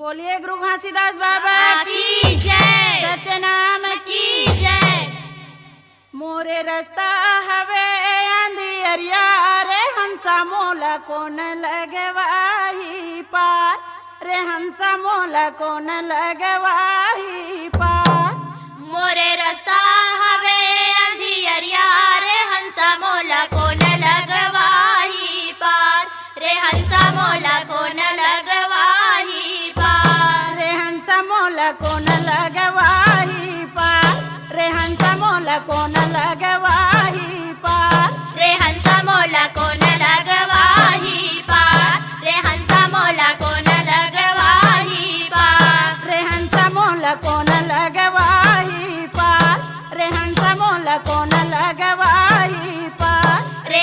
बोलिए गुरु घासीदास बाबा की जय। सत्यनाम की जय। मोरे रास्ता हवे अंधियरिया रे हंसा मोला कोन लगवाही पार रे हंसा मोला कोन लगवाही पार मोरे रास्ता हवे अंधियरिया रे हंसा मोला कोन लगवाही पार रे हंसा मोला कोन लगवाही पार रे हंसा मोला कोन लगवाही पार रे हंसा मोला कोन लगवाही पार रे हंसा मोला कोन लगवाही पार रे हंसा मोला कोन लगवाही पार रे हंसा मोला कोन लगवाही पार रे हंसा मोला कोन लगवाही पार रे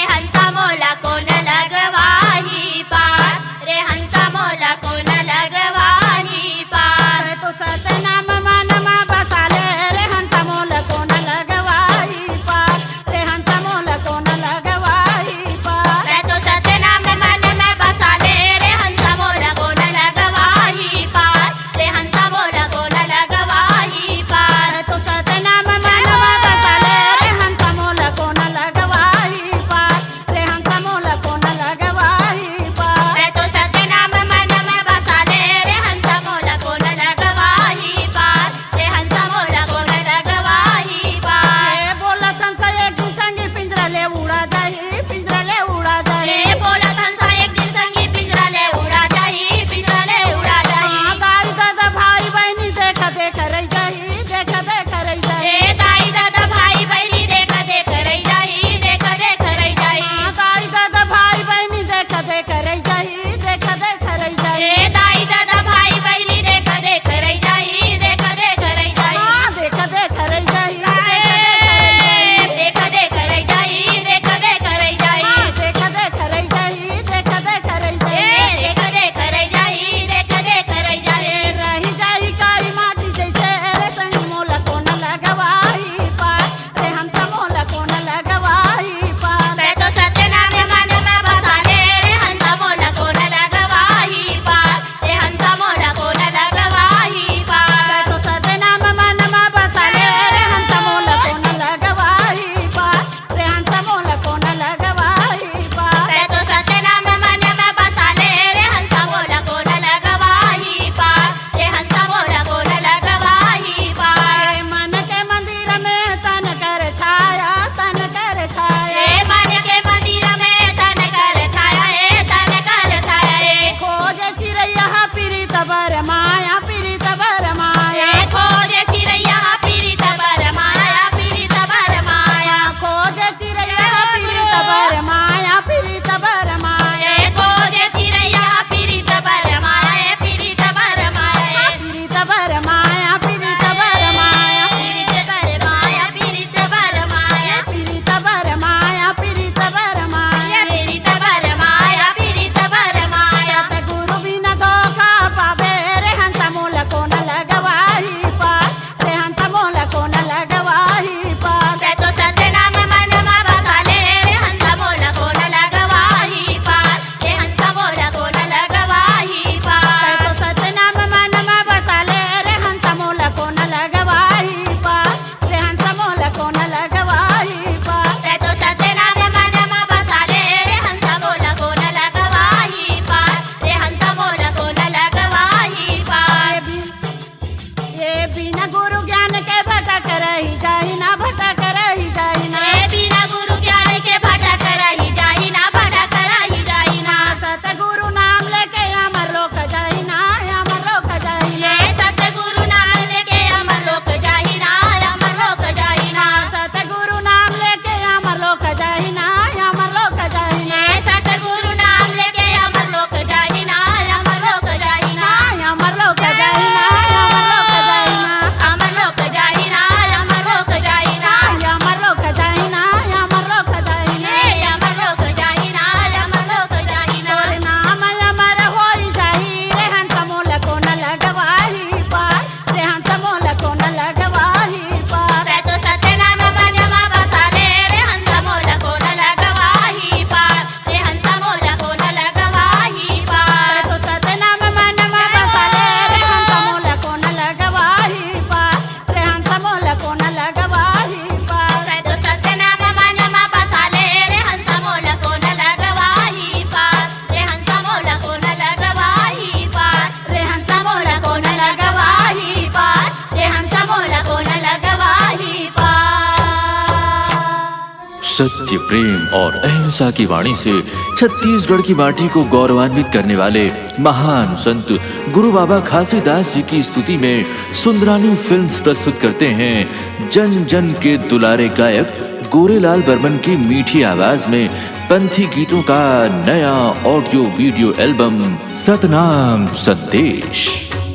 सत्य, प्रेम और अहिंसा की वाणी से छत्तीसगढ़ की माटी को गौरवान्वित करने वाले महान संत गुरु बाबा घासीदास जी की स्तुति में सुंदरानी फिल्म्स प्रस्तुत करते हैं जन जन के दुलारे गायक गोरेलाल बर्मन की मीठी आवाज में पंथी गीतों का नया ऑडियो वीडियो एल्बम सतनाम संदेश।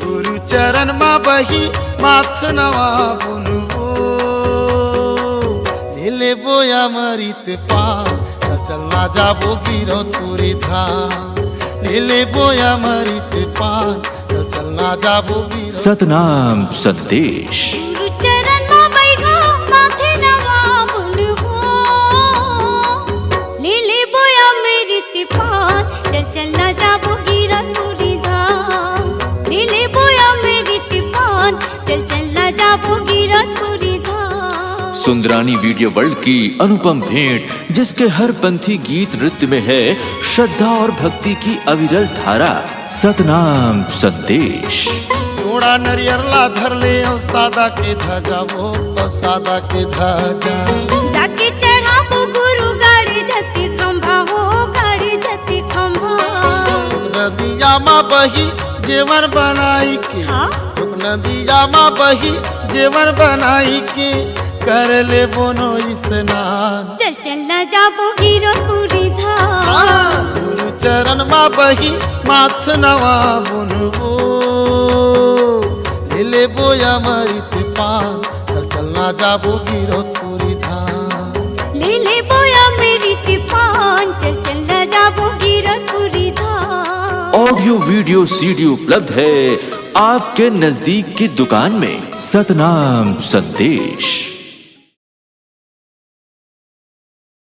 गुरु चरण मा बही माथ नवा बुनबो नीले बोया मरित पा चलना जाबो गिरो तुरी धाम नीले बोया मरित पान चलना जाबो गिरो सतनाम संदेश। गुरु चरण मा बैठा माथे नवा बुनबो लीले बोया मेरी तिपान चल ना जाबो गिरा तुरी धाम लीले बोया मेरी तिपान चल ना जाबो गिरा तुरी धाम। सुंदरानी वीडियो वर्ल्ड की अनुपम भेंट जिसके हर पंथी गीत नृत्य में है श्रद्धा और भक्ति की अविरल धारा। सतनाम संदेश। जोड़ा नरियर ला धर ले और सादा के ध्वजा वो और सादा के ध्वजा जाके चढ़ाबो गुरु गाड़ी जति खंभा हो गाड़ी जति खंभा। नदिया मा बही जेवर बनाई के हाँ? नदिया मा बही जेवर बनाई के कर ले बोनो स्नान चल ना जाबो गिरो पूरी धाम। गुरु चरण मा बही माथ नवा बुनबो नीले बोया मरित पान चलना जाबो गिरो तुरी धाम लीले बोया मेरी तिपान चल ना जाबो गिरो पूरी धाम। ऑडियो वीडियो सीडी उपलब्ध है आपके नजदीक की दुकान में। सतनाम संदेश।